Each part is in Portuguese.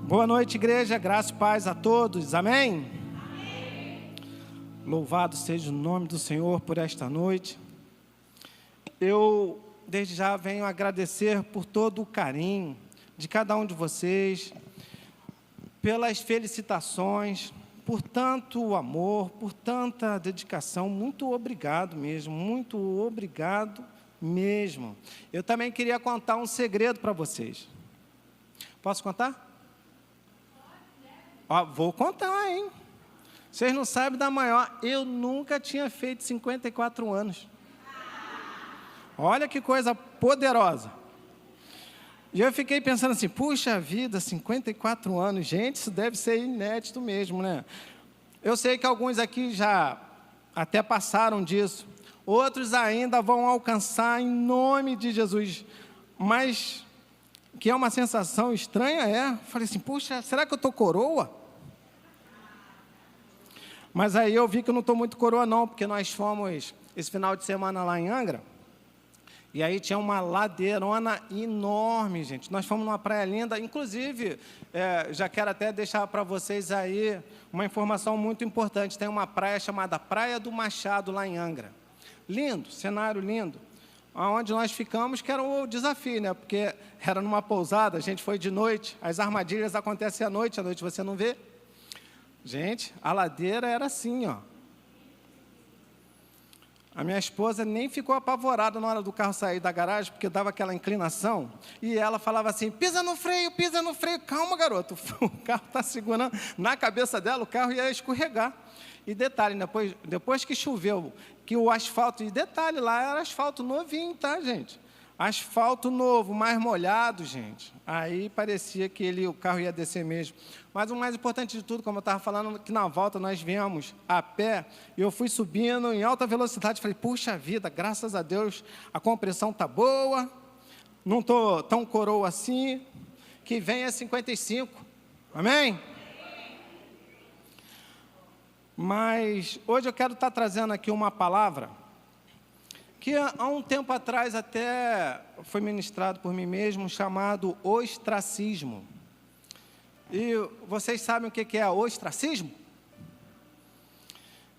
Boa noite, igreja, graça e paz a todos, amém? Amém. Louvado seja o nome do Senhor por esta noite. Eu, desde já, venho agradecer por todo o carinho de cada um de vocês, pelas felicitações, por tanto amor, por tanta dedicação. Muito obrigado mesmo, muito obrigado mesmo. Eu também queria contar um segredo para vocês. Posso contar? Vou contar, hein? Vocês não sabem da maior. Eu nunca tinha feito 54 anos. Olha que coisa poderosa. E eu fiquei pensando assim, puxa vida, 54 anos. Gente, isso deve ser inédito mesmo, né? Eu sei que alguns aqui já até passaram disso. Outros ainda vão alcançar em nome de Jesus. Mas que é uma sensação estranha, é. Falei assim, puxa, será que eu estou coroa? Mas aí eu vi que eu não estou muito coroa não, porque nós fomos esse final de semana lá em Angra, e aí tinha uma ladeirona enorme, gente. Nós fomos numa praia linda, inclusive, já quero até deixar para vocês aí uma informação muito importante. Tem uma praia chamada Praia do Machado, lá em Angra. Lindo, cenário lindo. Onde nós ficamos, que era o desafio, né? Porque era numa pousada, a gente foi de noite, as armadilhas acontecem à noite você não vê. Gente, a ladeira era assim, ó. A minha esposa nem ficou apavorada na hora do carro sair da garagem, porque dava aquela inclinação, e ela falava assim, pisa no freio, calma, garoto, o carro está segurando, na cabeça dela o carro ia escorregar. E detalhe, depois que choveu, que o asfalto, e detalhe, lá era asfalto novinho, tá, gente? Asfalto novo, mais molhado, gente. Aí parecia que o carro ia descer mesmo. Mas o mais importante de tudo, como eu estava falando, que na volta nós viemos a pé, e eu fui subindo em alta velocidade, falei, puxa vida, graças a Deus, a compressão está boa, não estou tão coroa assim, que venha 55, amém? Mas hoje eu quero estar trazendo aqui uma palavra que há um tempo atrás até foi ministrado por mim mesmo, chamado ostracismo. E vocês sabem o que é ostracismo?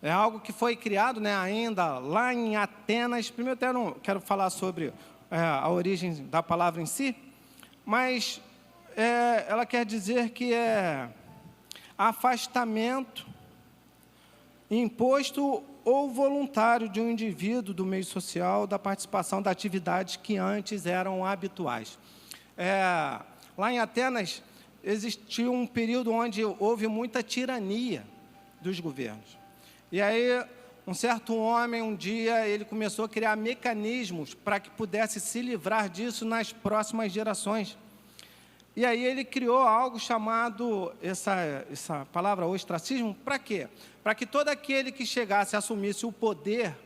É algo que foi criado, né, ainda lá em Atenas. Primeiro eu quero falar sobre a origem da palavra em si, mas ela quer dizer que é afastamento imposto ou voluntário de um indivíduo do meio social da participação de atividades que antes eram habituais. Lá em Atenas existiu um período onde houve muita tirania dos governos. E aí, um certo homem, um dia, ele começou a criar mecanismos para que pudesse se livrar disso nas próximas gerações. E aí ele criou algo chamado, essa palavra ostracismo, para quê? Para que todo aquele que chegasse, assumisse o poder,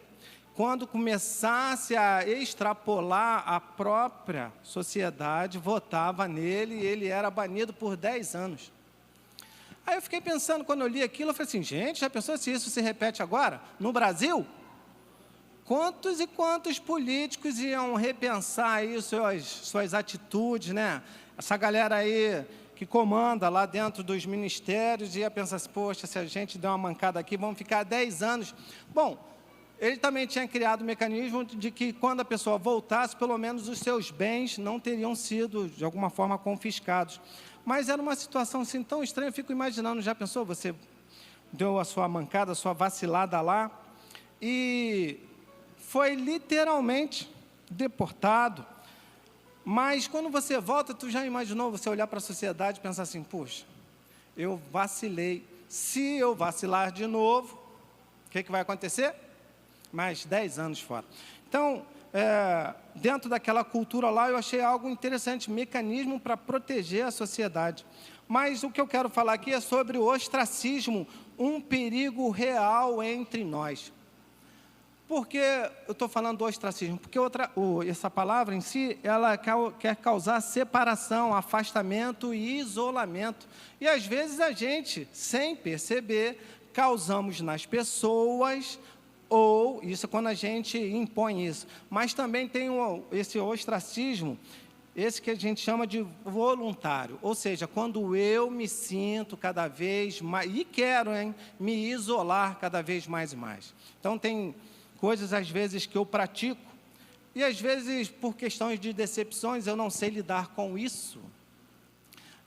quando começasse a extrapolar a própria sociedade, votava nele e ele era banido por 10 anos. Aí eu fiquei pensando, quando eu li aquilo, eu falei assim, gente, já pensou se isso se repete agora, no Brasil? Quantos e quantos políticos iam repensar aí suas atitudes, né? Essa galera aí que comanda lá dentro dos ministérios ia pensar assim, poxa, se a gente der uma mancada aqui, vamos ficar 10 anos. Bom, ele também tinha criado um mecanismo de que quando a pessoa voltasse, pelo menos os seus bens não teriam sido, de alguma forma, confiscados. Mas era uma situação assim tão estranha, eu fico imaginando, já pensou, você deu a sua mancada, a sua vacilada lá, e foi literalmente deportado. Mas quando você volta, tu já imaginou você olhar para a sociedade e pensar assim, puxa, eu vacilei. Se eu vacilar de novo, o que vai acontecer? Mais 10 anos fora. Então, dentro daquela cultura lá, eu achei algo interessante, mecanismo para proteger a sociedade. Mas o que eu quero falar aqui é sobre o ostracismo, um perigo real entre nós. Por que eu estou falando do ostracismo? Porque essa palavra em si, ela quer causar separação, afastamento e isolamento. E às vezes a gente, sem perceber, causamos nas pessoas, ou isso é quando a gente impõe isso. Mas também tem esse ostracismo esse que a gente chama de voluntário, ou seja, quando eu me sinto cada vez mais, e quero, me isolar cada vez mais e mais. Então, tem coisas, às vezes, que eu pratico, e, às vezes, por questões de decepções, eu não sei lidar com isso.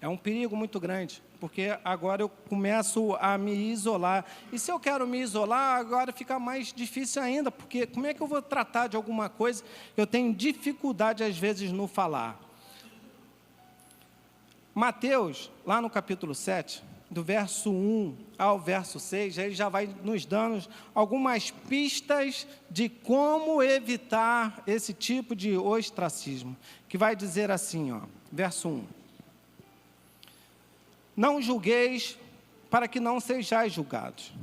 É um perigo muito grande, porque agora eu começo a me isolar. E se eu quero me isolar, agora fica mais difícil ainda, porque como é que eu vou tratar de alguma coisa? Eu tenho dificuldade, às vezes, no falar. Mateus, lá no capítulo 7, do verso 1 ao verso 6, ele já vai nos dando algumas pistas de como evitar esse tipo de ostracismo, que vai dizer assim, verso 1. Não julgueis para que não sejais julgados,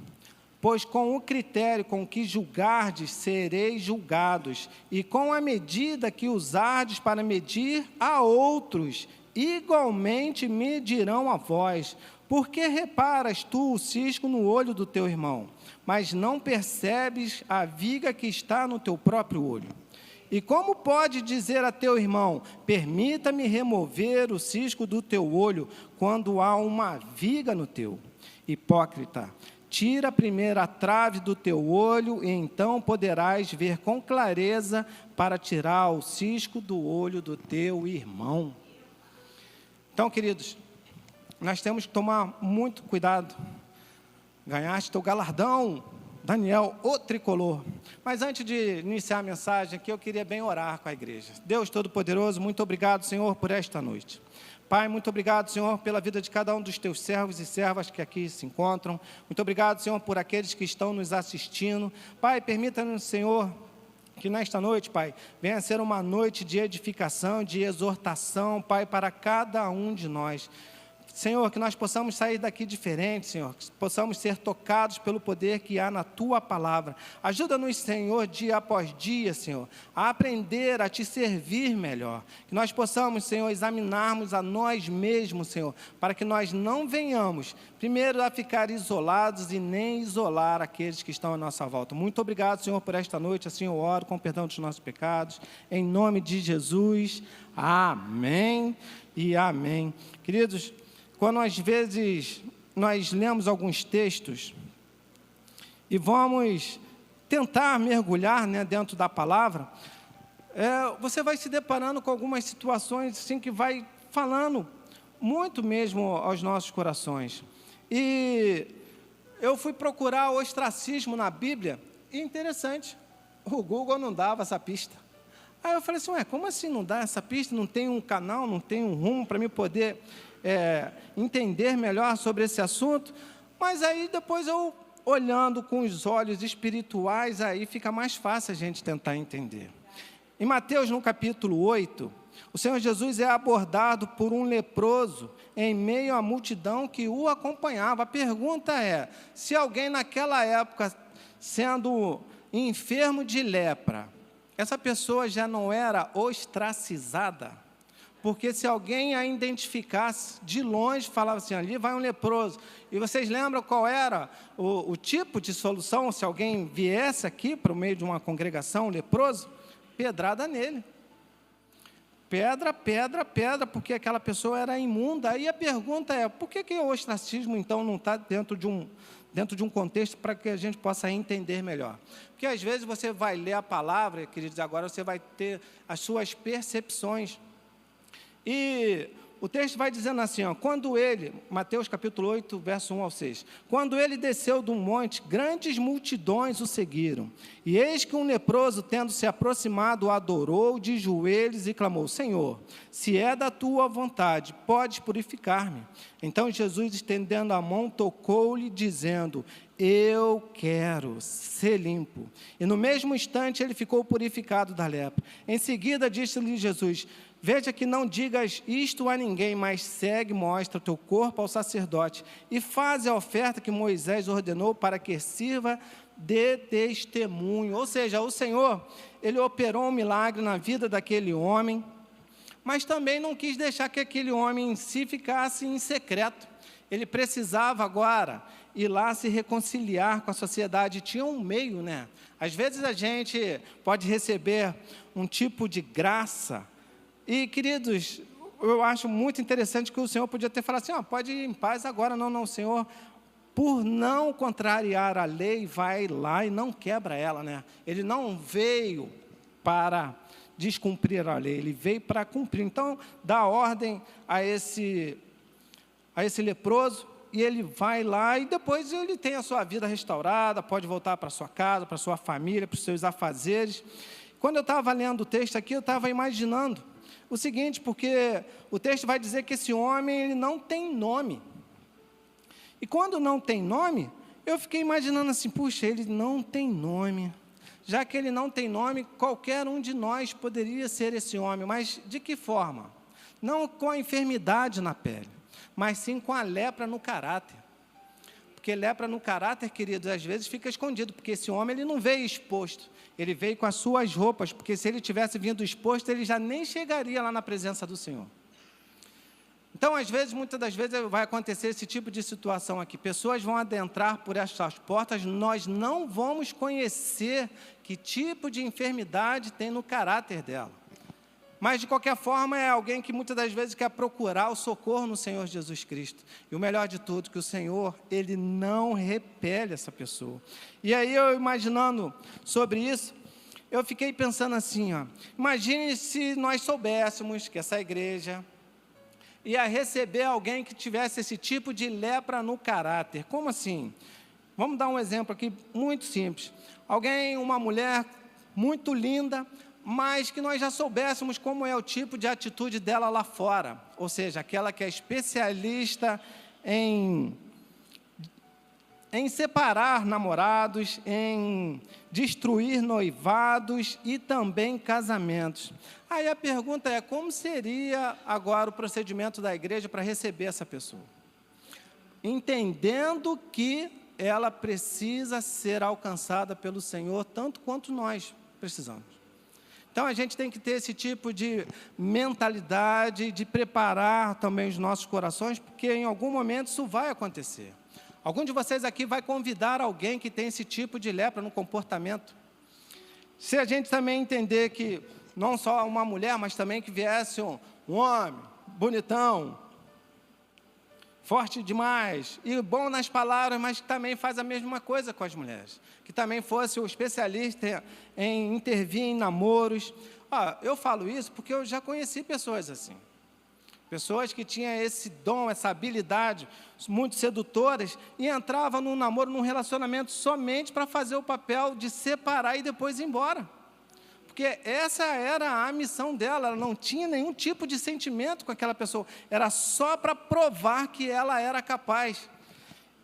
pois com o critério com que julgardes, sereis julgados, e com a medida que usardes para medir a outros, igualmente medirão a vós. Por que reparas tu o cisco no olho do teu irmão, mas não percebes a viga que está no teu próprio olho? E como pode dizer a teu irmão, permita-me remover o cisco do teu olho, quando há uma viga no teu? Hipócrita, tira primeiro a trave do teu olho, e então poderás ver com clareza para tirar o cisco do olho do teu irmão. Então, queridos, nós temos que tomar muito cuidado. Ganhaste teu galardão, Daniel, o tricolor. Mas antes de iniciar a mensagem aqui, eu queria bem orar com a igreja. Deus Todo-Poderoso, muito obrigado, Senhor, por esta noite. Pai, muito obrigado, Senhor, pela vida de cada um dos teus servos e servas que aqui se encontram. Muito obrigado, Senhor, por aqueles que estão nos assistindo. Pai, permita-nos, Senhor, que nesta noite, Pai, venha ser uma noite de edificação, de exortação, Pai, para cada um de nós. Senhor, que nós possamos sair daqui diferentes, Senhor, que possamos ser tocados pelo poder que há na Tua palavra. Ajuda-nos, Senhor, dia após dia, Senhor, a aprender a Te servir melhor. Que nós possamos, Senhor, examinarmos a nós mesmos, Senhor, para que nós não venhamos, primeiro, a ficar isolados e nem isolar aqueles que estão à nossa volta. Muito obrigado, Senhor, por esta noite. Assim eu oro com perdão dos nossos pecados. Em nome de Jesus. Amém e amém. Queridos, quando às vezes nós lemos alguns textos e vamos tentar mergulhar, dentro da palavra, você vai se deparando com algumas situações assim, que vai falando muito mesmo aos nossos corações. E eu fui procurar o ostracismo na Bíblia, e interessante, o Google não dava essa pista. Aí eu falei assim, como assim não dá essa pista? Não tem um canal, não tem um rumo para mim poder entender melhor sobre esse assunto? Mas aí depois eu, olhando com os olhos espirituais, aí fica mais fácil a gente tentar entender. Em Mateus, no capítulo 8, o Senhor Jesus é abordado por um leproso em meio à multidão que o acompanhava. A pergunta é, se alguém naquela época, sendo enfermo de lepra, essa pessoa já não era ostracizada? Porque se alguém a identificasse de longe, falava assim, ali vai um leproso. E vocês lembram qual era o tipo de solução se alguém viesse aqui para o meio de uma congregação leproso? Pedrada nele. Pedra, pedra, pedra, porque aquela pessoa era imunda. Aí a pergunta é, por que o ostracismo, então, não está dentro de um contexto para que a gente possa entender melhor? Porque, às vezes, você vai ler a palavra, queridos, agora você vai ter as suas percepções. E o texto vai dizendo assim, quando ele, Mateus capítulo 8, verso 1 ao 6, quando ele desceu do monte, grandes multidões o seguiram. E eis que um leproso, tendo se aproximado, o adorou de joelhos e clamou, Senhor, se é da tua vontade, podes purificar-me. Então Jesus, estendendo a mão, tocou-lhe, dizendo, eu quero ser limpo. E no mesmo instante ele ficou purificado da lepra. Em seguida disse-lhe Jesus, veja que não digas isto a ninguém, mas segue, mostra o teu corpo ao sacerdote e faz a oferta que Moisés ordenou para que sirva de testemunho. Ou seja, o Senhor, Ele operou um milagre na vida daquele homem, mas também não quis deixar que aquele homem em si ficasse em secreto. Ele precisava agora ir lá se reconciliar com a sociedade. Tinha um meio, Às vezes a gente pode receber um tipo de graça, E, queridos, eu acho muito interessante que o Senhor podia ter falado assim, pode ir em paz agora. Não, Senhor, por não contrariar a lei, vai lá e não quebra ela, né? Ele não veio para descumprir a lei, ele veio para cumprir. Então, dá ordem a esse leproso, e ele vai lá, e depois ele tem a sua vida restaurada, pode voltar para sua casa, para sua família, para os seus afazeres. Quando eu estava lendo o texto aqui, eu estava imaginando o seguinte, porque o texto vai dizer que esse homem, ele não tem nome. E quando não tem nome, eu fiquei imaginando assim, puxa, ele não tem nome. Já que ele não tem nome, qualquer um de nós poderia ser esse homem, mas de que forma? Não com a enfermidade na pele, mas sim com a lepra no caráter. Porque lepra no caráter, queridos, às vezes fica escondido, porque esse homem ele não veio exposto, ele veio com as suas roupas, porque se ele tivesse vindo exposto, ele já nem chegaria lá na presença do Senhor. Então, às vezes, muitas das vezes vai acontecer esse tipo de situação aqui. Pessoas vão adentrar por essas portas, nós não vamos conhecer que tipo de enfermidade tem no caráter dela. Mas, de qualquer forma, é alguém que muitas das vezes quer procurar o socorro no Senhor Jesus Cristo. E o melhor de tudo, que o Senhor, Ele não repele essa pessoa. E aí, eu imaginando sobre isso, eu fiquei pensando assim, imagine se nós soubéssemos que essa igreja ia receber alguém que tivesse esse tipo de lepra no caráter. Como assim? Vamos dar um exemplo aqui muito simples. Uma mulher muito linda, mas que nós já soubéssemos como é o tipo de atitude dela lá fora. Ou seja, aquela que é especialista em separar namorados, em destruir noivados e também casamentos. Aí a pergunta é, como seria agora o procedimento da igreja para receber essa pessoa? Entendendo que ela precisa ser alcançada pelo Senhor, tanto quanto nós precisamos. Então, a gente tem que ter esse tipo de mentalidade, de preparar também os nossos corações, porque em algum momento isso vai acontecer. Algum de vocês aqui vai convidar alguém que tem esse tipo de lepra no comportamento. Se a gente também entender que não só uma mulher, mas também que viesse um homem bonitão, forte demais, e bom nas palavras, mas que também faz a mesma coisa com as mulheres. Que também fosse o especialista em intervir em namoros. Eu falo isso porque eu já conheci pessoas assim. Pessoas que tinham esse dom, essa habilidade, muito sedutoras, e entravam num namoro, num relacionamento, somente para fazer o papel de separar e depois ir embora. Porque essa era a missão dela, ela não tinha nenhum tipo de sentimento com aquela pessoa, era só para provar que ela era capaz.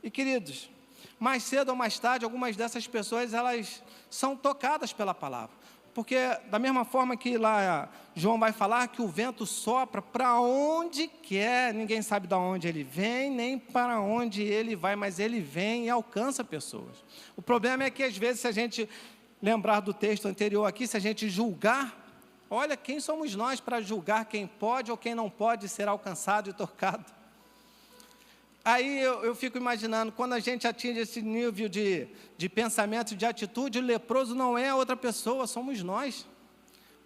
E, queridos, mais cedo ou mais tarde, algumas dessas pessoas, elas são tocadas pela palavra. Porque, da mesma forma que lá João vai falar que o vento sopra para onde quer, ninguém sabe de onde ele vem, nem para onde ele vai, mas ele vem e alcança pessoas. O problema é que, às vezes, se a gente lembrar do texto anterior aqui, se a gente julgar, olha, quem somos nós para julgar quem pode ou quem não pode ser alcançado e tocado? Aí eu fico imaginando, quando a gente atinge esse nível de pensamento, de atitude, o leproso não é outra pessoa, somos nós.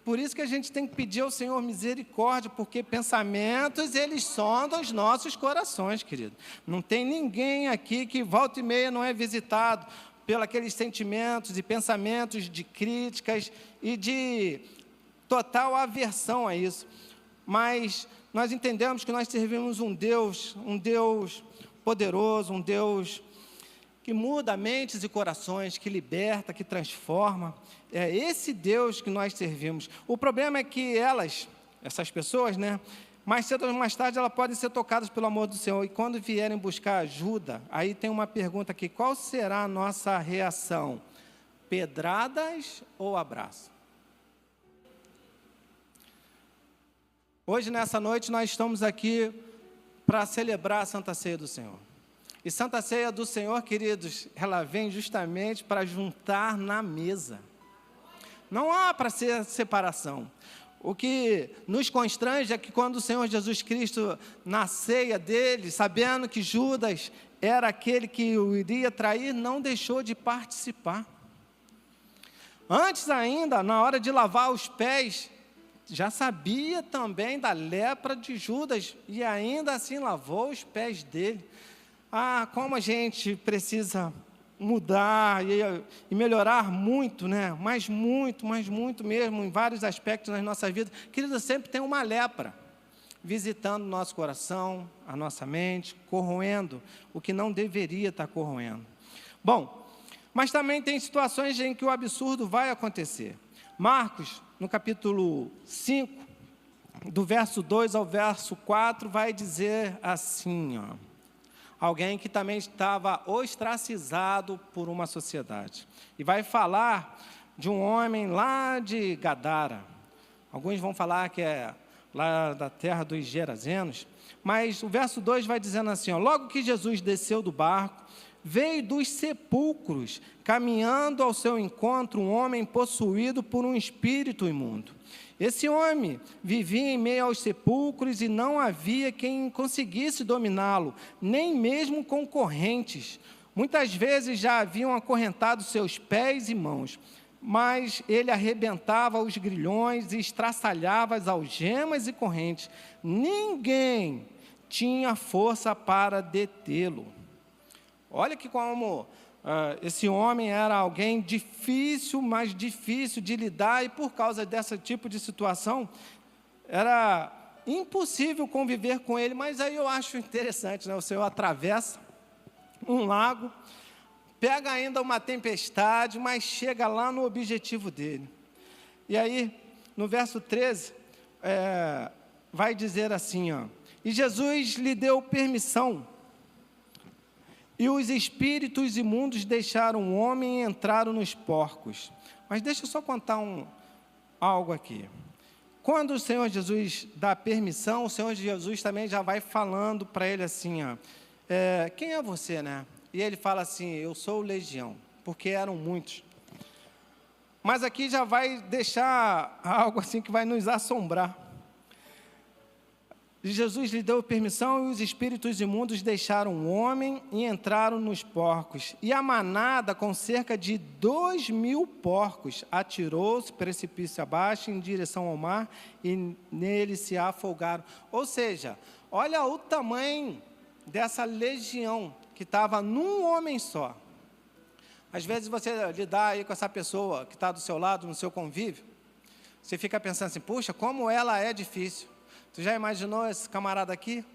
Por isso que a gente tem que pedir ao Senhor misericórdia, porque pensamentos, eles sondam os nossos corações, querido. Não tem ninguém aqui que volta e meia não é visitado pelos aqueles sentimentos e pensamentos de críticas e de total aversão a isso. Mas nós entendemos que nós servimos um Deus poderoso, um Deus que muda mentes e corações, que liberta, que transforma. É esse Deus que nós servimos. O problema é que essas pessoas, mais cedo ou mais tarde, elas podem ser tocadas pelo amor do Senhor. E quando vierem buscar ajuda, aí tem uma pergunta aqui, qual será a nossa reação? Pedradas ou abraço? Hoje, nessa noite, nós estamos aqui para celebrar a Santa Ceia do Senhor. E Santa Ceia do Senhor, queridos, ela vem justamente para juntar na mesa. Não há para ser separação. O que nos constrange é que quando o Senhor Jesus Cristo, na ceia dele, sabendo que Judas era aquele que o iria trair, não deixou de participar. Antes ainda, na hora de lavar os pés já sabia também da lepra de Judas e ainda assim lavou os pés dele. Como a gente precisa mudar e melhorar muito, né? Mas muito mesmo, em vários aspectos nas nossas vidas. Querido, sempre tem uma lepra visitando o nosso coração, a nossa mente, corroendo o que não deveria estar corroendo. Bom, mas também tem situações em que o absurdo vai acontecer. Marcos, no capítulo 5, do verso 2 ao verso 4, vai dizer assim, alguém que também estava ostracizado por uma sociedade. E vai falar de um homem lá de Gadara. Alguns vão falar que é lá da terra dos Gerazenos. Mas o verso 2 vai dizendo assim, logo que Jesus desceu do barco, veio dos sepulcros, caminhando ao seu encontro, um homem possuído por um espírito imundo. Esse homem vivia em meio aos sepulcros e não havia quem conseguisse dominá-lo, nem mesmo com correntes. Muitas vezes já haviam acorrentado seus pés e mãos, mas ele arrebentava os grilhões e estraçalhava as algemas e correntes. Ninguém tinha força para detê-lo. Olha que como esse homem era alguém difícil, mas difícil de lidar, e por causa desse tipo de situação, era impossível conviver com ele. Mas aí eu acho interessante, né? O Senhor atravessa um lago, pega ainda uma tempestade, mas chega lá no objetivo dele. E aí, no verso 13, vai dizer assim, e Jesus lhe deu permissão, e os espíritos imundos deixaram o homem e entraram nos porcos. Mas deixa eu só contar algo aqui. Quando o Senhor Jesus dá permissão, o Senhor Jesus também já vai falando para ele assim, quem é você, né? E ele fala assim, eu sou o Legião, porque eram muitos. Mas aqui já vai deixar algo assim que vai nos assombrar. Jesus lhe deu permissão e os espíritos imundos deixaram o homem e entraram nos porcos. E a manada, com cerca de 2.000 porcos, atirou-se precipício abaixo em direção ao mar e nele se afogaram. Ou seja, olha o tamanho dessa legião que estava num homem só. Às vezes você lidar aí com essa pessoa que está do seu lado, no seu convívio, você fica pensando assim, puxa, como ela é difícil. Tu já imaginou esse camarada aqui?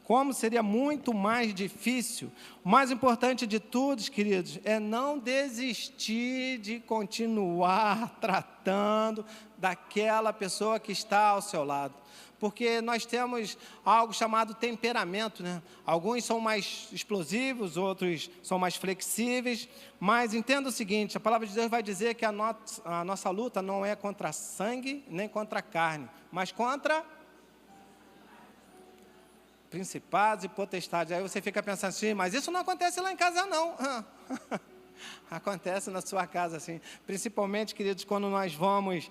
Como seria muito mais difícil. O mais importante de tudo, queridos, é não desistir de continuar tratando daquela pessoa que está ao seu lado. Porque nós temos algo chamado temperamento, né? Alguns são mais explosivos, outros são mais flexíveis. Mas entenda o seguinte, a palavra de Deus vai dizer que a nossa luta não é contra sangue, nem contra carne, mas contra principados e potestades. Aí você fica pensando assim, mas isso não acontece lá em casa não. Acontece na sua casa assim, principalmente, queridos, quando nós vamos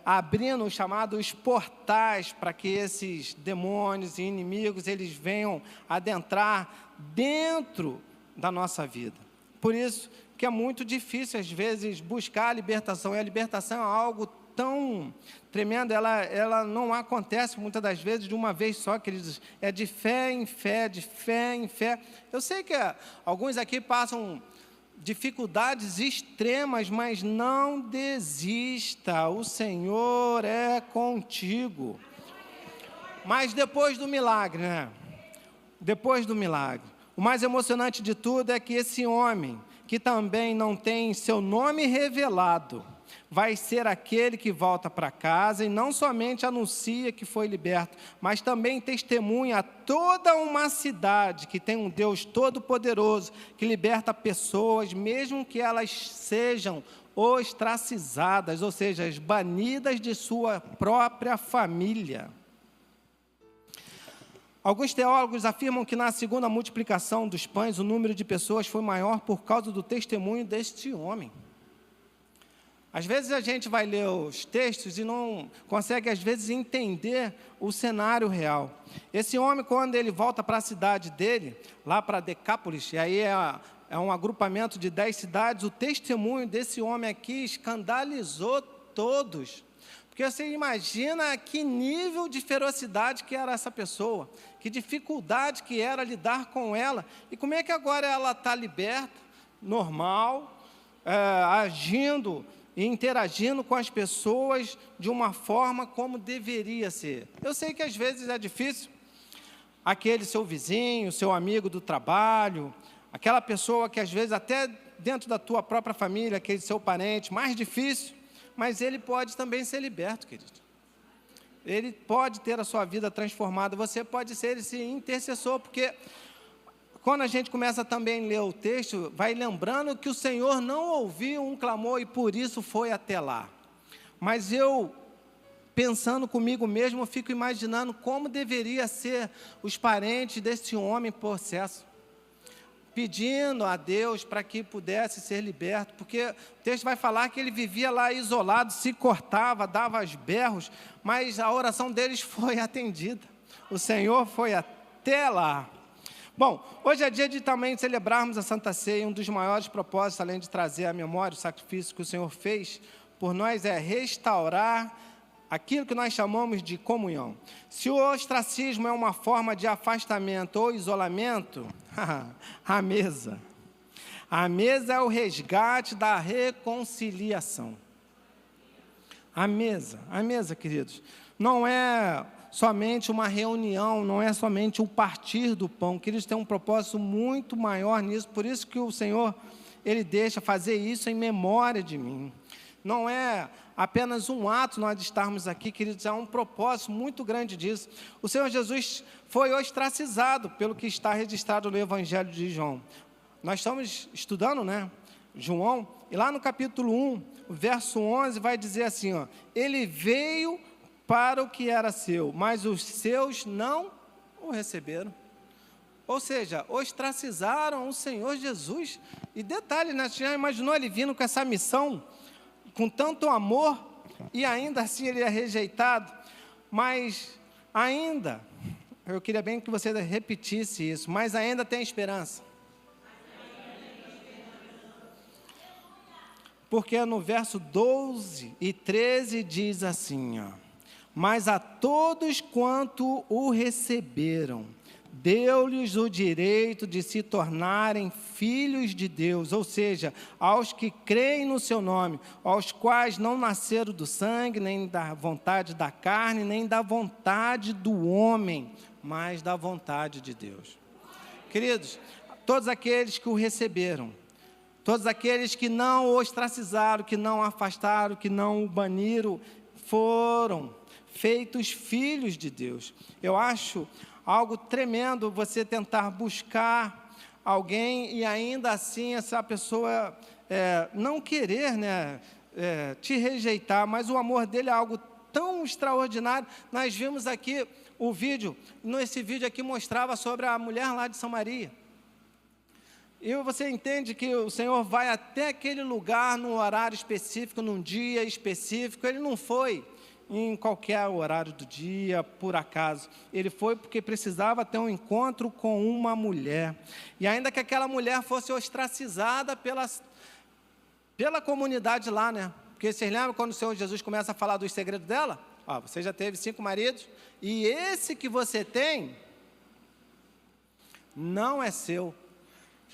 abrindo os chamados portais para que esses demônios e inimigos, eles venham adentrar dentro da nossa vida. Por isso que é muito difícil, às vezes, buscar a libertação, e a libertação é algo tão tremendo, ela não acontece muitas das vezes de uma vez só, queridos, é de fé em fé, de fé em fé. Eu sei que alguns aqui passam dificuldades extremas, mas não desista, o Senhor é contigo. Mas depois do milagre, né? Depois do milagre, o mais emocionante de tudo é que esse homem, que também não tem seu nome revelado, vai ser aquele que volta para casa e não somente anuncia que foi liberto, mas também testemunha a toda uma cidade que tem um Deus todo-poderoso, que liberta pessoas, mesmo que elas sejam ostracizadas, ou seja, banidas de sua própria família. Alguns teólogos afirmam que na segunda multiplicação dos pães, o número de pessoas foi maior por causa do testemunho deste homem. Às vezes a gente vai ler os textos e não consegue, às vezes, entender o cenário real. Esse homem, quando ele volta para a cidade dele, lá para Decápolis, e aí é um agrupamento de 10 cidades, o testemunho desse homem aqui escandalizou todos. Porque você imagina que nível de ferocidade que era essa pessoa, que dificuldade que era lidar com ela, e como é que agora ela está liberta, normal, agindo e interagindo com as pessoas de uma forma como deveria ser. Eu sei que às vezes é difícil, aquele seu vizinho, seu amigo do trabalho, aquela pessoa que às vezes até dentro da tua própria família, aquele seu parente, mais difícil, mas ele pode também ser liberto, querido. Ele pode ter a sua vida transformada, você pode ser esse intercessor, porque quando a gente começa também a ler o texto, vai lembrando que o Senhor não ouviu um clamor e por isso foi até lá. Mas eu, pensando comigo mesmo, eu fico imaginando como deveria ser os parentes desse homem possesso, pedindo a Deus para que pudesse ser liberto, porque o texto vai falar que ele vivia lá isolado, se cortava, dava os berros, mas a oração deles foi atendida. O Senhor foi até lá. Bom, hoje é dia de também celebrarmos a Santa Ceia. Um dos maiores propósitos, além de trazer à memória o sacrifício que o Senhor fez por nós, é restaurar aquilo que nós chamamos de comunhão. Se o ostracismo é uma forma de afastamento ou isolamento, a mesa é o resgate da reconciliação. A mesa, queridos, não é somente uma reunião, não é somente o partir do pão, queridos, tem um propósito muito maior nisso, por isso que o Senhor, Ele deixa fazer isso em memória de mim. Não é apenas um ato nós estarmos aqui, queridos, é um propósito muito grande disso. O Senhor Jesus foi ostracizado, pelo que está registrado no Evangelho de João. Nós estamos estudando, né, João, e lá no capítulo 1, o verso 11, vai dizer assim, ó, ele veio para o que era seu, mas os seus não o receberam. Ou seja, ostracizaram o Senhor Jesus. E detalhe, né, você já imaginou ele vindo com essa missão, com tanto amor, e ainda assim ele é rejeitado? Mas ainda, eu queria bem que você repetisse isso, mas ainda tem esperança. Porque no verso 12 e 13 diz assim, ó, mas a todos quanto o receberam, deu-lhes o direito de se tornarem filhos de Deus, ou seja, aos que creem no seu nome, aos quais não nasceram do sangue, nem da vontade da carne, nem da vontade do homem, mas da vontade de Deus. Queridos, todos aqueles que o receberam, todos aqueles que não o ostracizaram, que não o afastaram, que não o baniram, foram feitos filhos de Deus. Eu acho algo tremendo você tentar buscar alguém e ainda assim essa pessoa não querer, né, te rejeitar, mas o amor dele é algo tão extraordinário. Nós vimos aqui o vídeo, nesse vídeo aqui mostrava sobre a mulher lá de Samaria. E você entende que o Senhor vai até aquele lugar num horário específico, num dia específico. Ele não foi em qualquer horário do dia, por acaso. Ele foi porque precisava ter um encontro com uma mulher. E ainda que aquela mulher fosse ostracizada pela comunidade lá, né? Porque vocês lembram quando o Senhor Jesus começa a falar dos segredos dela? Ó, você já teve 5 maridos, e esse que você tem não é seu.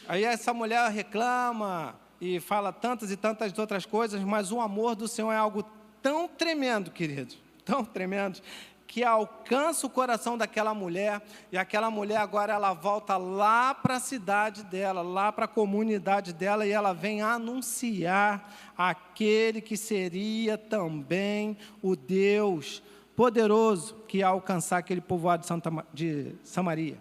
Aí essa mulher reclama e fala tantas e tantas outras coisas, mas o amor do Senhor é algo tão tremendo, querido, tão tremendo, que alcança o coração daquela mulher, e aquela mulher agora ela volta lá para a cidade dela, lá para a comunidade dela, e ela vem anunciar aquele que seria também o Deus poderoso que ia alcançar aquele povoado de Samaria.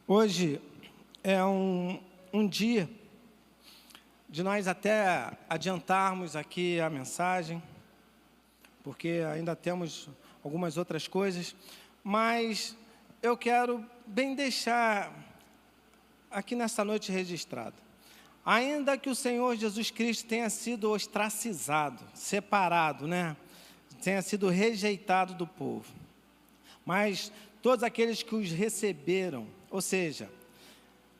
Hoje é um dia de nós até adiantarmos aqui a mensagem, porque ainda temos algumas outras coisas, mas eu quero bem deixar aqui nessa noite registrado. Ainda que o Senhor Jesus Cristo tenha sido ostracizado, separado, né? Tenha sido rejeitado do povo, mas todos aqueles que os receberam, ou seja,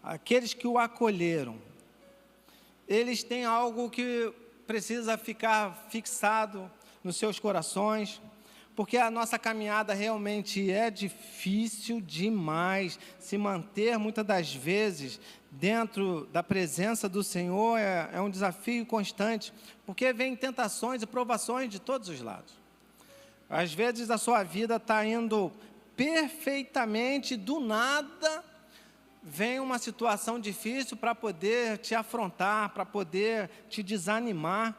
aqueles que o acolheram, eles têm algo que precisa ficar fixado nos seus corações, porque a nossa caminhada realmente é difícil demais. Se manter, muitas das vezes, dentro da presença do Senhor é um desafio constante, porque vem tentações e provações de todos os lados. Às vezes a sua vida está indo perfeitamente, do nada vem uma situação difícil para poder te afrontar, para poder te desanimar.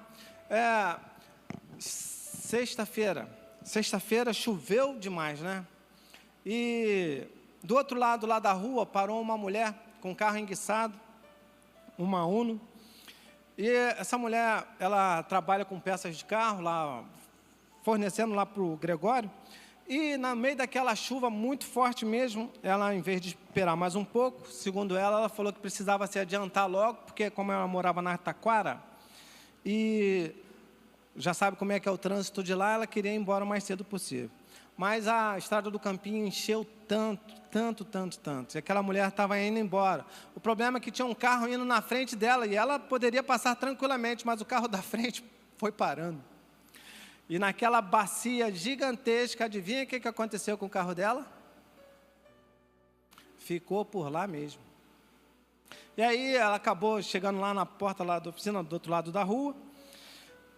Sexta-feira choveu demais, né? E do outro lado lá da rua parou uma mulher com um carro enguiçado, uma Uno. E essa mulher, ela trabalha com peças de carro, lá, fornecendo lá para o Gregório. E no meio daquela chuva muito forte mesmo, ela, em vez de esperar mais um pouco, segundo ela falou que precisava se adiantar logo, porque como ela morava na Taquara, e já sabe como é que é o trânsito de lá, ela queria ir embora o mais cedo possível. Mas a estrada do Campinho encheu tanto, e aquela mulher estava indo embora. O problema é que tinha um carro indo na frente dela, e ela poderia passar tranquilamente, mas o carro da frente foi parando. E naquela bacia gigantesca, adivinha o que aconteceu com o carro dela? Ficou por lá mesmo. E aí ela acabou chegando lá na porta lá da oficina, do outro lado da rua.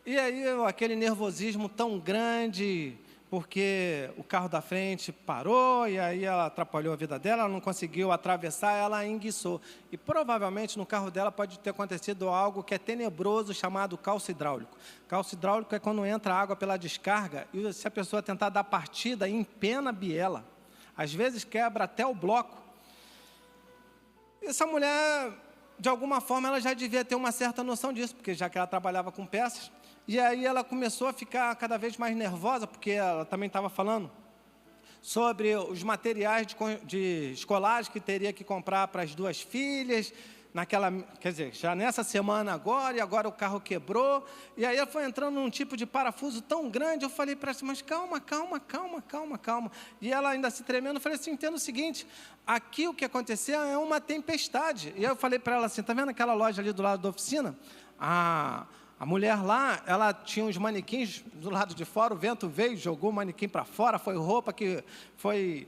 E aí aquele nervosismo tão grande, porque o carro da frente parou, e aí ela atrapalhou a vida dela, ela não conseguiu atravessar, ela enguiçou. E provavelmente no carro dela pode ter acontecido algo que é tenebroso, chamado calço hidráulico. Calço hidráulico é quando entra água pela descarga, e se a pessoa tentar dar partida, empena a biela. Às vezes quebra até o bloco. Essa mulher, de alguma forma, ela já devia ter uma certa noção disso, porque já que ela trabalhava com peças. E aí ela começou a ficar cada vez mais nervosa, porque ela também estava falando sobre os materiais de escolares que teria que comprar para as duas filhas, quer dizer, já nessa semana agora, e agora o carro quebrou, e aí ela foi entrando num tipo de parafuso tão grande, eu falei para ela assim, mas calma. E ela ainda se tremendo, eu falei assim, entenda o seguinte, aqui o que aconteceu é uma tempestade. E eu falei para ela assim, está vendo aquela loja ali do lado da oficina? A mulher lá, ela tinha uns manequins do lado de fora, o vento veio, jogou o manequim para fora, foi roupa que foi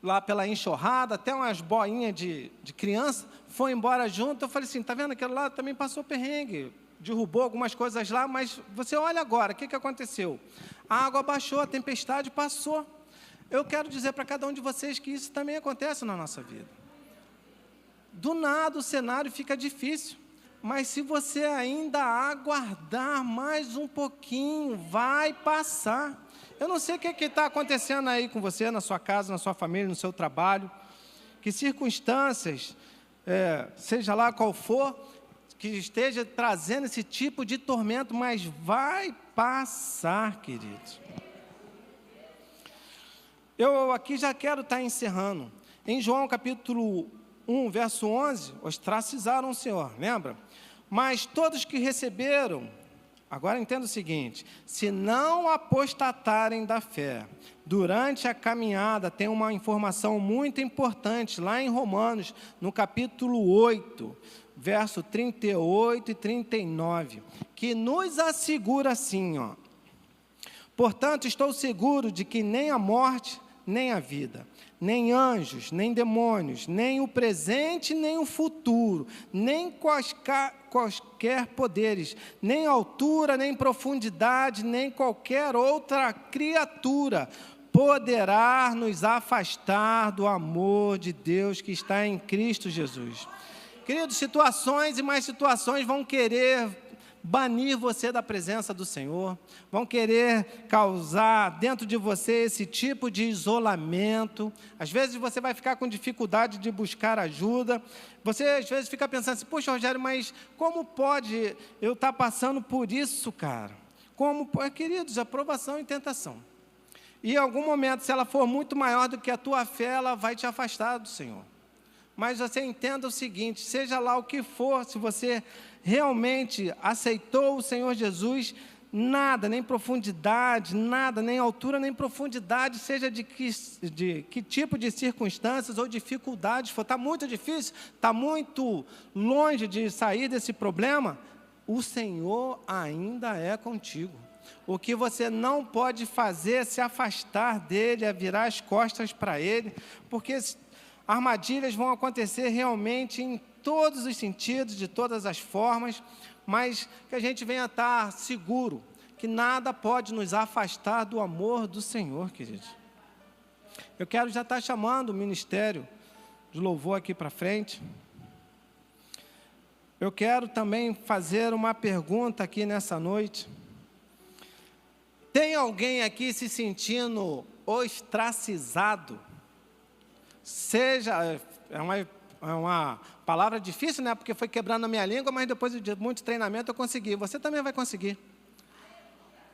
lá pela enxurrada, até umas boinhas de criança, foi embora junto. Eu falei assim, está vendo, aquele lá também passou perrengue, derrubou algumas coisas lá, mas você olha agora, o que aconteceu? A água baixou, a tempestade passou. Eu quero dizer para cada um de vocês que isso também acontece na nossa vida. Do nada o cenário fica difícil. Mas se você ainda aguardar mais um pouquinho, vai passar. Eu não sei o que está acontecendo aí com você, na sua casa, na sua família, no seu trabalho. Que circunstâncias, seja lá qual for, que esteja trazendo esse tipo de tormento, mas vai passar, queridos. Eu aqui já quero estar encerrando. Em João capítulo 1, verso 11, ostracizaram o Senhor, lembra? Mas todos que receberam, agora entenda o seguinte, se não apostatarem da fé, durante a caminhada, tem uma informação muito importante, lá em Romanos, no capítulo 8, verso 38 e 39, que nos assegura assim, portanto, estou seguro de que nem a morte, nem a vida, nem anjos, nem demônios, nem o presente, nem o futuro, nem quaisquer poderes, nem altura, nem profundidade, nem qualquer outra criatura poderá nos afastar do amor de Deus que está em Cristo Jesus. Queridos, situações e mais situações vão querer banir você da presença do Senhor, vão querer causar dentro de você esse tipo de isolamento. Às vezes você vai ficar com dificuldade de buscar ajuda, você às vezes fica pensando assim, poxa, Rogério, mas como pode eu estar passando por isso, cara? Queridos, aprovação e tentação. E em algum momento, se ela for muito maior do que a tua fé, ela vai te afastar do Senhor. Mas você entenda o seguinte, seja lá o que for, se você realmente aceitou o Senhor Jesus, nada, nem profundidade, nada, nem altura, nem profundidade, seja de que tipo de circunstâncias ou dificuldades for. Está muito difícil, está muito longe de sair desse problema, o Senhor ainda é contigo. O que você não pode fazer é se afastar dEle, é virar as costas para Ele, porque armadilhas vão acontecer realmente em todos os sentidos, de todas as formas, mas que a gente venha estar seguro, que nada pode nos afastar do amor do Senhor, queridos. Eu quero já estar chamando o ministério de louvor aqui para frente. Eu quero também fazer uma pergunta aqui nessa noite. Tem alguém aqui se sentindo ostracizado? É uma palavra difícil, né? Porque foi quebrando a minha língua, mas depois de muito treinamento eu consegui. Você também vai conseguir.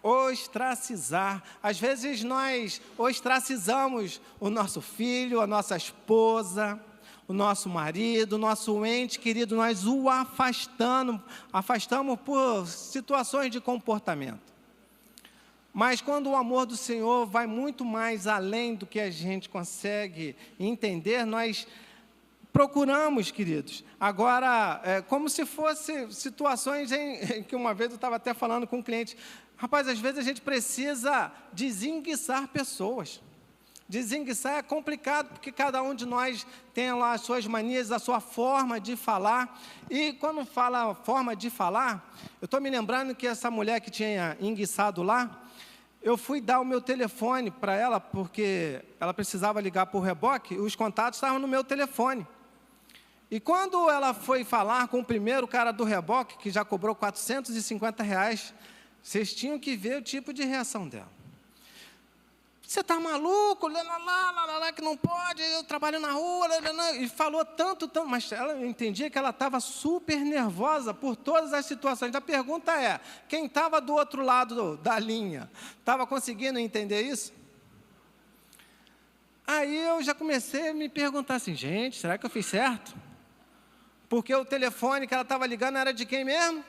Ostracizar. Às vezes nós ostracizamos o nosso filho, a nossa esposa, o nosso marido, o nosso ente querido, nós o afastamos por situações de comportamento. Mas quando o amor do Senhor vai muito mais além do que a gente consegue entender, nós procuramos, queridos. Agora, como se fosse situações em que uma vez eu estava até falando com um cliente, rapaz, às vezes a gente precisa desenguiçar pessoas. Desenguiçar é complicado, porque cada um de nós tem lá as suas manias, a sua forma de falar. E quando fala forma de falar, eu estou me lembrando que essa mulher que tinha enguiçado lá, eu fui dar o meu telefone para ela, porque ela precisava ligar por reboque, e os contatos estavam no meu telefone. E quando ela foi falar com o primeiro cara do reboque, que já cobrou R$450, vocês tinham que ver o tipo de reação dela. Você está maluco? Que não pode, eu trabalho na rua. E falou tanto, mas ela entendia que ela estava super nervosa por todas as situações. A pergunta é, quem estava do outro lado da linha, estava conseguindo entender isso? Aí eu já comecei a me perguntar assim, gente, será que eu fiz certo? Porque o telefone que ela estava ligando era de quem mesmo?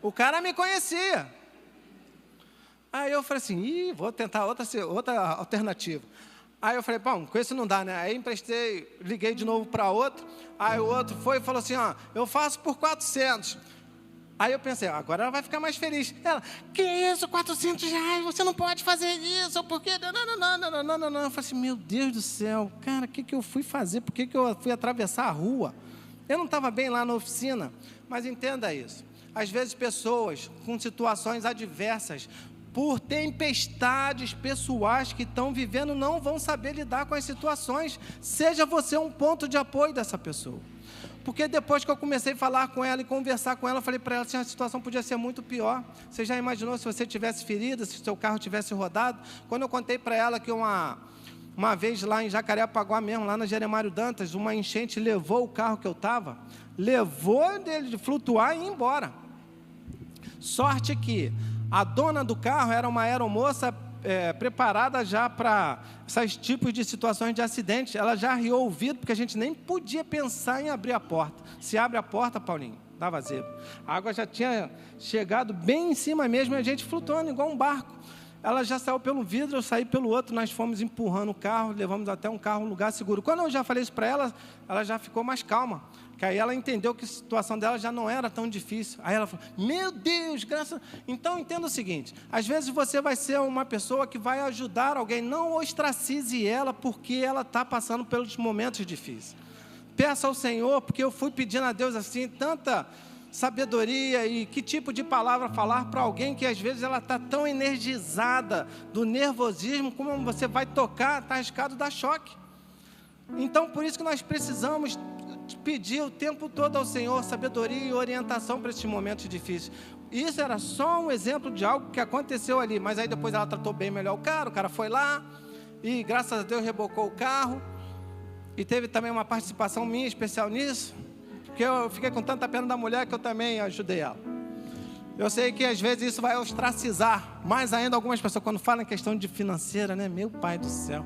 O cara me conhecia. Aí eu falei assim, vou tentar outra alternativa. Aí eu falei, bom, com esse não dá, né? Aí emprestei, liguei de novo para outro. Aí o outro foi e falou assim, eu faço por 400. Aí eu pensei, agora ela vai ficar mais feliz. Ela, que isso, R$400? Você não pode fazer isso, porque... Não. Eu falei assim, meu Deus do céu, cara, o que eu fui fazer? Por que eu fui atravessar a rua? Eu não estava bem lá na oficina, mas entenda isso. Às vezes pessoas com situações adversas, por tempestades pessoais que estão vivendo, não vão saber lidar com as situações. Seja você um ponto de apoio dessa pessoa. Porque depois que eu comecei a falar com ela e conversar com ela, eu falei para ela assim, a situação podia ser muito pior. Você já imaginou se você tivesse ferida, se o seu carro tivesse rodado? Quando eu contei para ela que uma vez lá em Jacarepaguá mesmo, lá na Jeremário Dantas, uma enchente levou o carro que eu estava, levou dele de flutuar e ir embora. Sorte que a dona do carro era uma aeromoça preparada já para esses tipos de situações de acidente. Ela já riu o vidro, porque a gente nem podia pensar em abrir a porta. Se abre a porta, Paulinho, dava zebra. A água já tinha chegado bem em cima mesmo, e a gente flutuando igual um barco. Ela já saiu pelo vidro, eu saí pelo outro, nós fomos empurrando o carro, levamos até um carro, um lugar seguro. Quando eu já falei isso para ela, ela já ficou mais calma. Que aí ela entendeu que a situação dela já não era tão difícil. Aí ela falou, meu Deus, graças... Então, entenda o seguinte, às vezes você vai ser uma pessoa que vai ajudar alguém, não ostracize ela porque ela está passando pelos momentos difíceis. Peça ao Senhor, porque eu fui pedindo a Deus assim, tanta sabedoria e que tipo de palavra falar para alguém que às vezes ela está tão energizada do nervosismo, como você vai tocar, está arriscado dar choque. Então, por isso que nós precisamos pedir o tempo todo ao Senhor sabedoria e orientação para esses momentos difíceis. Isso era só um exemplo de algo que aconteceu ali, mas aí depois ela tratou bem melhor o cara foi lá e graças a Deus rebocou o carro e teve também uma participação minha especial nisso, porque eu fiquei com tanta pena da mulher que eu também ajudei ela. Eu sei que às vezes isso vai ostracizar mais ainda algumas pessoas quando falam em questão de financeira, né? Meu pai do céu.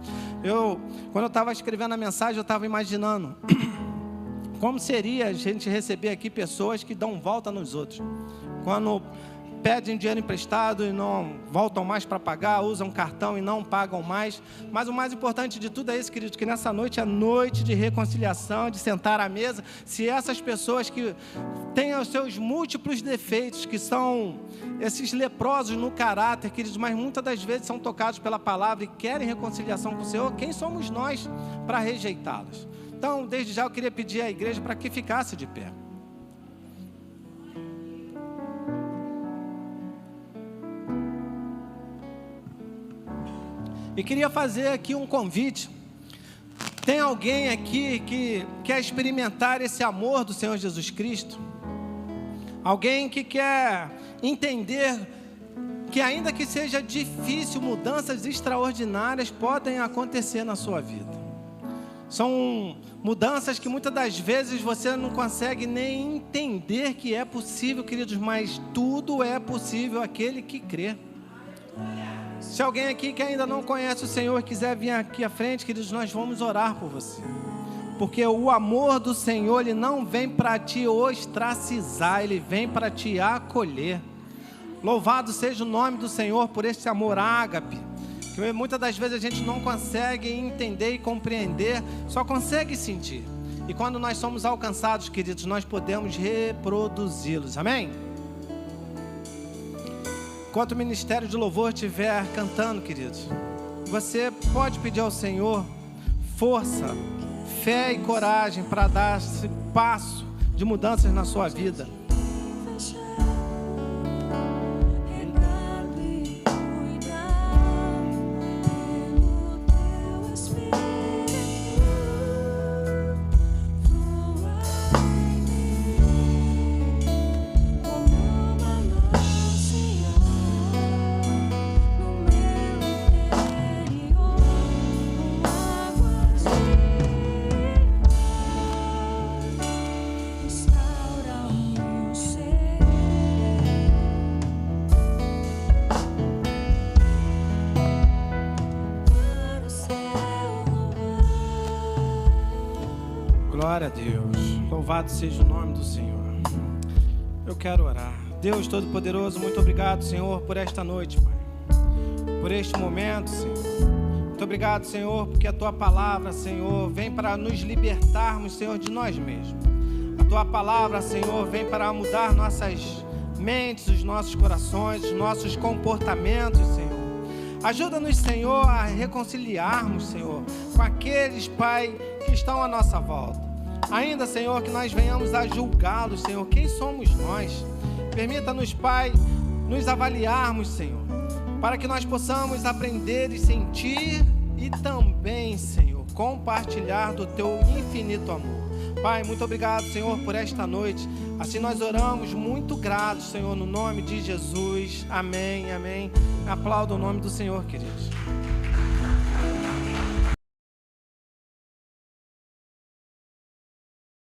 Quando eu estava escrevendo a mensagem, eu estava imaginando como seria a gente receber aqui pessoas que dão volta nos outros. quando pedem dinheiro emprestado e não voltam mais para pagar, usam cartão e não pagam mais. Mas o mais importante de tudo é isso, querido, que nessa noite é noite de reconciliação, de sentar à mesa. Se essas pessoas que têm os seus múltiplos defeitos, que são esses leprosos no caráter, queridos, mas muitas das vezes são tocados pela palavra e querem reconciliação com o Senhor, quem somos nós para rejeitá-los? Então, desde já eu queria pedir à igreja para que ficasse de pé. E queria fazer aqui um convite. Tem alguém aqui que quer experimentar esse amor do Senhor Jesus Cristo? Alguém que quer entender que, ainda que seja difícil, mudanças extraordinárias podem acontecer na sua vida. São mudanças que muitas das vezes você não consegue nem entender que é possível, queridos, mas tudo é possível aquele que crê. Se alguém aqui que ainda não conhece o Senhor quiser vir aqui à frente, queridos, nós vamos orar por você. Porque o amor do Senhor, ele não vem para te ostracizar, ele vem para te acolher. Louvado seja o nome do Senhor por esse amor ágape, que muitas das vezes a gente não consegue entender e compreender, só consegue sentir. E quando nós somos alcançados, queridos, nós podemos reproduzi-los. Amém? Enquanto o ministério de louvor estiver cantando, queridos, você pode pedir ao Senhor força, fé e coragem para dar esse passo de mudanças na sua vida. Glória a Deus, louvado seja o nome do Senhor. Eu quero orar. Deus Todo-Poderoso, muito obrigado, Senhor, por esta noite, Pai, por este momento, Senhor. Muito obrigado, Senhor, porque a Tua palavra, Senhor, vem para nos libertarmos, Senhor, de nós mesmos. A Tua palavra, Senhor, vem para mudar nossas mentes, os nossos corações, os nossos comportamentos, Senhor. Ajuda-nos, Senhor, a reconciliarmos, Senhor, com aqueles, Pai, que estão à nossa volta. Ainda, Senhor, que nós venhamos a julgá-los, Senhor. Quem somos nós? Permita-nos, Pai, nos avaliarmos, Senhor, para que nós possamos aprender e sentir e também, Senhor, compartilhar do Teu infinito amor. Pai, muito obrigado, Senhor, por esta noite. Assim nós oramos muito gratos, Senhor, no nome de Jesus. Amém, amém. Aplauda o nome do Senhor, queridos.